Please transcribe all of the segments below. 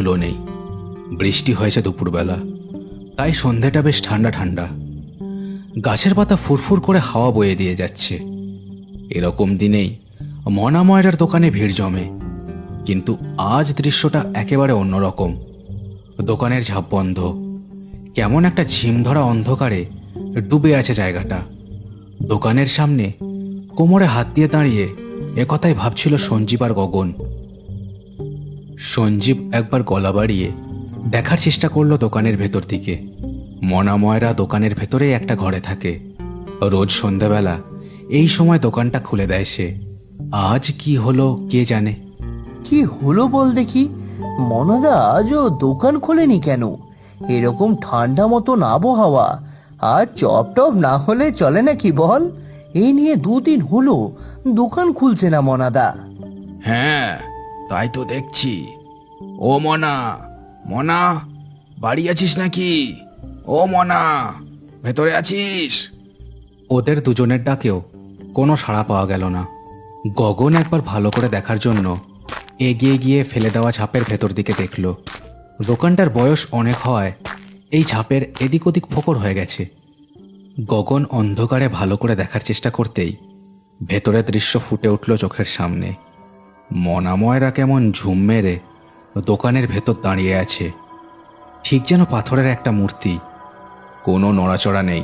ধুলো নেই। বৃষ্টি হয়েছে দুপুরবেলা, তাই সন্ধেটা বেশ ঠান্ডা ঠান্ডা। গাছের পাতা ফুরফুর করে হাওয়া বয়ে দিয়ে যাচ্ছে। এরকম দিনেই মনা ময়রার দোকানে ভিড় জমে, কিন্তু আজ দৃশ্যটা একেবারে অন্যরকম। দোকানের ঝাঁপ বন্ধ, কেমন একটা ঝিম ধরা অন্ধকারে ডুবে আছে জায়গাটা। দোকানের সামনে কোমরে হাত দিয়ে দাঁড়িয়ে একথাই ভাবছিল সঞ্জীব আর গগন। সঞ্জীব একবার গলা বাড়িয়ে দেখার চেষ্টা করলো দোকানের ভেতর দিকে। মনা ময়রা দোকানের ভেতরেই একটা ঘরে থাকে। রোজ সন্ধ্যাবেলা এই সময় দোকানটা খুলে দেয় সে। আজ কি হলো কে জানে। কি হলো বল দেখি? মনাদা আজও দোকান খোলেনি কেন? এরকম ঠান্ডা মতন আবহাওয়া, আর চপ টপ না হলে চলে নাকি বল? এই নিয়ে 2 দিন হলো দোকান খুলছে না মনাদা। হ্যাঁ, তাই তো দেখছি। ও মনা, মনা, বাড়ি আছিস নাকি? ও মনা, ভেতরে আছিস? ওদের দুজনের ডাকেও কোনো সাড়া পাওয়া গেল না। গগন একবার ভালো করে দেখার জন্য এগিয়ে গিয়ে ফেলে দেওয়া ঝাঁপের ভেতর দিকে দেখল। দোকানটার বয়স অনেক হওয়ায় এই ঝাঁপের এদিক ওদিক ফোকর হয়ে গেছে। গগন অন্ধকারে ভালো করে দেখার চেষ্টা করতেই ভেতরের দৃশ্য ফুটে উঠল চোখের সামনে। মনা ময়রা কেমন ঝুম মেরে দোকানের ভেতর দাঁড়িয়ে আছে, ঠিক যেন পাথরের একটা মূর্তি। কোনো নড়াচড়া নেই।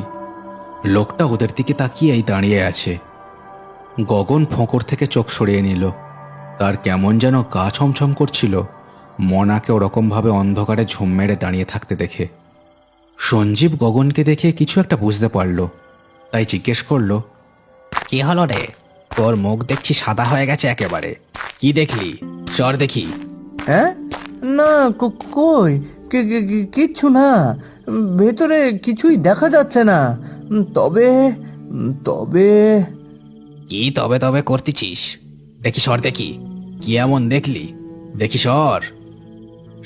লোকটা ওদের দিকে তাকিয়েই দাঁড়িয়ে আছে। গগন ফোঁকর থেকে চোখ সরিয়ে নিল। তার কেমন যেন গা ছমছম করছিল মনাকে ওরকমভাবে অন্ধকারে ঝুম মেরে দাঁড়িয়ে থাকতে দেখে। সঞ্জীব গগনকে দেখে কিছু একটা বুঝতে পারল, তাই জিজ্ঞেস করল, কি হলো রে? তোর মুখ দেখছি সাদা হয়ে গেছে একেবারে। কি দেখলি? চর দেখি। হ্যাঁ, না, কই কিচ্ছু না, ভেতরে কিছুই দেখা যাচ্ছে না। তবে তবে কি তবে তবে করতেছিস? দেখি সর দেখি। কি এমন দেখলি? দেখি সর।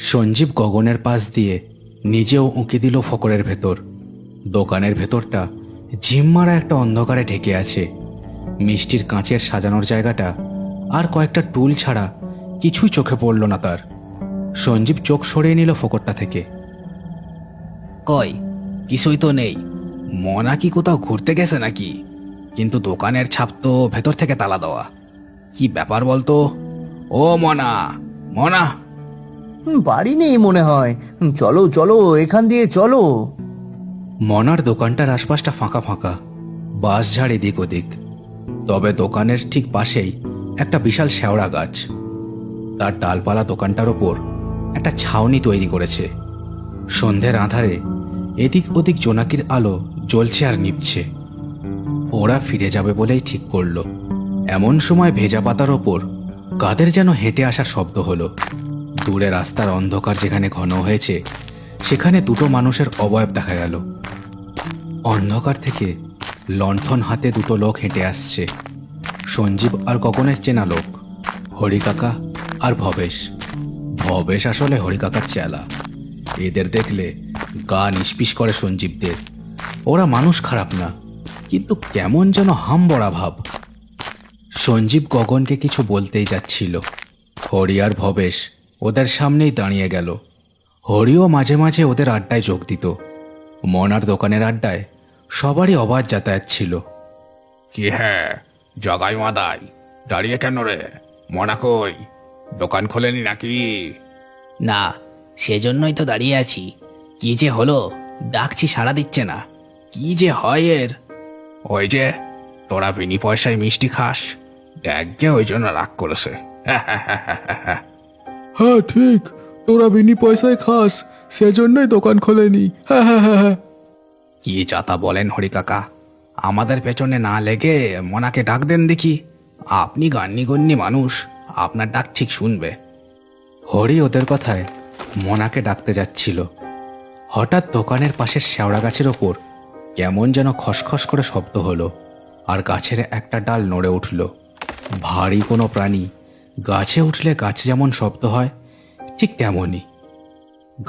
সঞ্জীব গগনের পাশ দিয়ে নিজেও উঁকি দিল ফকরের ভেতর। দোকানের ভেতরটা ঝিমমারা একটা অন্ধকারে ঢেকে আছে। মিষ্টির কাঁচের সাজানোর জায়গাটা আর কয়েকটা টুল ছাড়া কিছুই চোখে পড়ল না তার। সঞ্জীব চোখ সরিয়ে নিল ফকরটা থেকে। কই, কিছুই তো নেই। মনা কি কোথাও ঘুরতে গেছে নাকি? কিন্তু দোকানের ছাপ তো ভেতর থেকে তালা দেওয়া। কি ব্যাপার বলতো? ও মনা, মনা। বাড়ি নেই মনে হয়। চলো চলো, এখান দিয়ে চলো। মনার দোকানটার আশপাশটা ফাঁকা ফাঁকা, বাঁশঝাড় এদিক ওদিক। তবে দোকানের ঠিক পাশেই একটা বিশাল শেওড়া গাছ। তার ডালপালা দোকানটার ওপর একটা ছাউনি তৈরি করেছে। সন্ধ্যের আঁধারে এদিক ওদিক জোনাকির আলো জ্বলছে আর নিভছে। ওরা ফিরে যাবে বলেই ঠিক করল। এমন সময় ভেজা পাতার ওপর কাদের যেন হেঁটে আসার শব্দ হলো। দূরে রাস্তার অন্ধকার যেখানে ঘন হয়েছে সেখানে দুটো মানুষের অবয়ব দেখা গেল। অন্ধকার থেকে লণ্ঠন হাতে দুটো লোক হেঁটে আসছে। সঞ্জীব আর গগনের চেনা লোক, হরিকাকা আর ভবেশ। ভবেশ আসলে হরিকাকার চেলা। এদের দেখলে গা নিষ্পিস করে সঞ্জীবদের। ওরা মানুষ খারাপ না, কিন্তু কেমন যেন হামবড়া ভাব। সঞ্জীব গগনকে কিছু বলতেই যাচ্ছিল, হরি আর ভবেশ ওদের সামনেই দাঁড়িয়ে গেল। হরিও মাঝে মাঝে ওদের আড্ডায় যোগ দিত। মনার দোকানের আড্ডায় সবারই অবাধ যাতায়াত ছিল। কি হ্যাঁ, জগাই মাদাই, দাঁড়িয়ে কেন রে? মনা কই? দোকান খোলেনি নাকি? না, সেজন্যই তো দাঁড়িয়ে আছি। কি যে হলো, ডাকছি সাড়া দিচ্ছে না। কি যে হয় এর? ওই যে তোরা বিনি পয়সায় মিষ্টি খাস, দেখগে ওই জন্য রাগ করেছে। হ্যাঁ ঠিক, তোরা বিনি পয়সায় খাস, সেজন্যই দোকান খোলেনি। কি যাতা বলেন হরি কাকা, আমাদের পেছনে না লেগে মনাকে ডাক দেন দেখি। আপনি গান্নিগণ্যি মানুষ, আপনার ডাক ঠিক শুনবে। হরি ওদের কথায় মনাকে ডাকতে যাচ্ছিল। হঠাৎ দোকানের পাশের শেওড়া গাছের ওপর কেমন যেন খসখস করে শব্দ হলো, আর গাছের একটা ডাল নড়ে উঠল। ভারী কোনো প্রাণী গাছে উঠলে গাছে যেমন শব্দ হয় ঠিক তেমনই।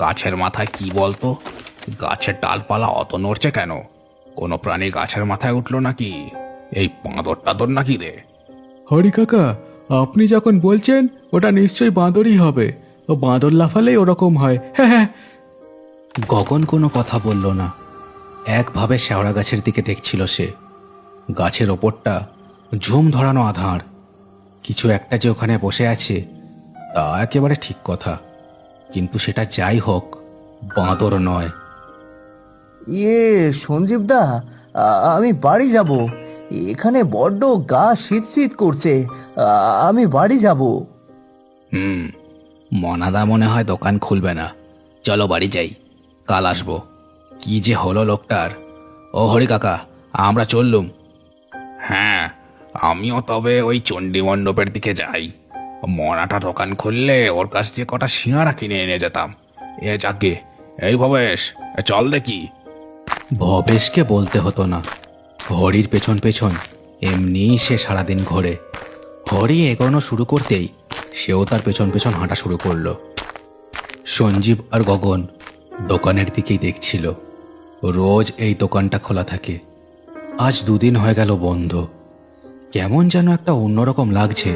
গাছের মাথায় কি বলতো? গাছের ডালপালা অত নড়ছে কেন? কোনো প্রাণী গাছের মাথায় উঠলো নাকি? এই বাঁদর টাদর নাকি রে? হরি কাকা, আপনি যখন বলছেন ওটা নিশ্চয়ই বাঁদরই হবে। বাঁদর লাফালেই ওরকম হয়। হ্যাঁ হ্যাঁ। গগন কোনো কথা বলল না, একভাবে শেওড়া গাছের দিকে দেখছিল সে। গাছের ওপরটা ঝুম ধরানো আধার, কিছু একটা যে ওখানে বসে আছে তা একেবারে ঠিক কথা, কিন্তু সেটা যাই হোক বাঁদর নয়। ইয়ে সঞ্জীব দা, আমি বাড়ি যাব। এখানে বড্ড গা শীত শীত করছে। আমি বাড়ি যাব। মনাদা মনে হয় দোকান খুলবে না, চলো বাড়ি যাই, কাল আসবো। কি যে হলো লোকটার। ও হরি কাকা, আমরা চললুম। হ্যাঁ, আমিও তবে ওই চণ্ডী মণ্ডপের দিকে যাই। মনাটা দোকান খুললে ওর কাছ দিয়ে কটা সিঙারা কিনে এনে যেতাম। এ যাকে, এই ভবেশ, চল দেখি। ভবেশকে বলতে হতো না, হরির পেছন পেছন এমনিই সে সারাদিন ঘোরে। হরি এগোনো শুরু করতেই সেও তার পেছন পেছন হাঁটা শুরু করলো। সঞ্জীব আর গগন দোকানের দিকেই দেখছিল। রোজ এই দোকানটা খোলা থাকে, আজ 2 দিন হয়ে গেল বন্ধ। কেমন যেন একটা অন্যরকম লাগছে,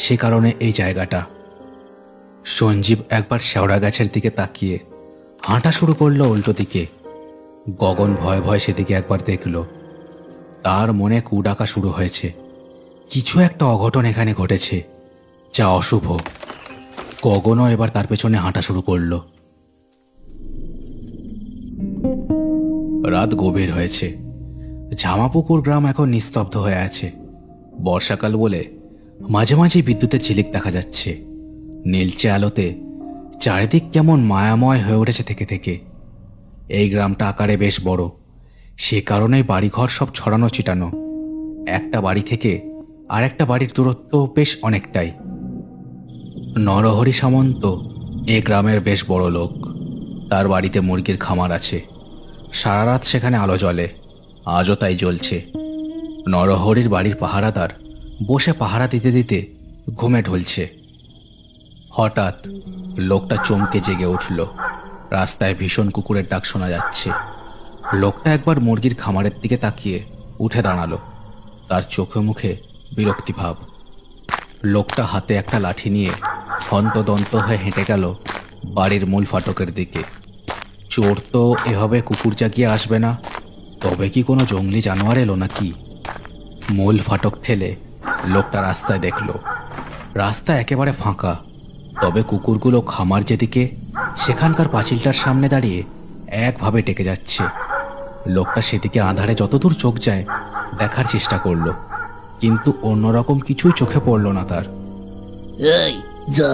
সে কারণে এই জায়গাটা। সঞ্জীব একবার শেওড়া গাছের দিকে তাকিয়ে হাঁটা শুরু করলো উল্টো দিকে। গগন ভয় ভয় সেদিকে একবার দেখল। তার মনে কু ডাকা শুরু হয়েছে, কিছু একটা অঘটন এখানে ঘটেছে, যা অশুভ। গগনও এবার তার পেছনে হাঁটা শুরু করলো। রাত গভীর হয়েছে, ঝামাপুকুর গ্রাম এখন নিস্তব্ধ হয়ে আছে। বর্ষাকাল বলে মাঝে মাঝে বিদ্যুতের ঝিলিক দেখা যাচ্ছে। নীলচে আলোতে চারিদিক কেমন মায়াময় হয়ে উঠেছে থেকে থেকে। এই গ্রামটা আকারে বেশ বড়, সে কারণেই বাড়িঘর সব ছড়ানো ছিটানো। একটা বাড়ি থেকে আর একটা বাড়ির দূরত্ব বেশ অনেকটাই। নরহরি সামন্ত এ গ্রামের বেশ বড় লোক। তার বাড়িতে মুরগির খামার আছে, সারা রাত সেখানে আলো জ্বলে, আজও তাই জ্বলছে। নরহরির বাড়ির পাহারাদার বসে পাহারা দিতে দিতে ঘুমে ঢলছে। হঠাৎ লোকটা চমকে জেগে উঠল। রাস্তায় ভীষণ কুকুরের ডাক শোনা যাচ্ছে। লোকটা একবার মুরগির খামারের দিকে তাকিয়ে উঠে দাঁড়ালো। তার চোখে মুখে বিরক্তি ভাব। লোকটা হাতে একটা লাঠি নিয়ে হন্তদন্ত হয়ে হেঁটে গেল বাড়ির মূল ফাটকের দিকে। চোর তো এভাবে কুকুর জাগিয়ে আসবে না, তবে কি কোনো জঙ্গলি জানোয়ার এলো নাকি? মূল ফাটক ঠেলে লোকটা রাস্তায় দেখল, রাস্তা একেবারে ফাঁকা, তবে কুকুরগুলো খামার যেদিকে সেখানকার পাঁচিলটার সামনে দাঁড়িয়ে একভাবে ডেকে যাচ্ছে। লোকটা সেদিকে আঁধারে যতদূর চোখ যায় দেখার চেষ্টা করলো, কিন্তু অন্যরকম কিছুই চোখে পড়ল না তার। এই যা,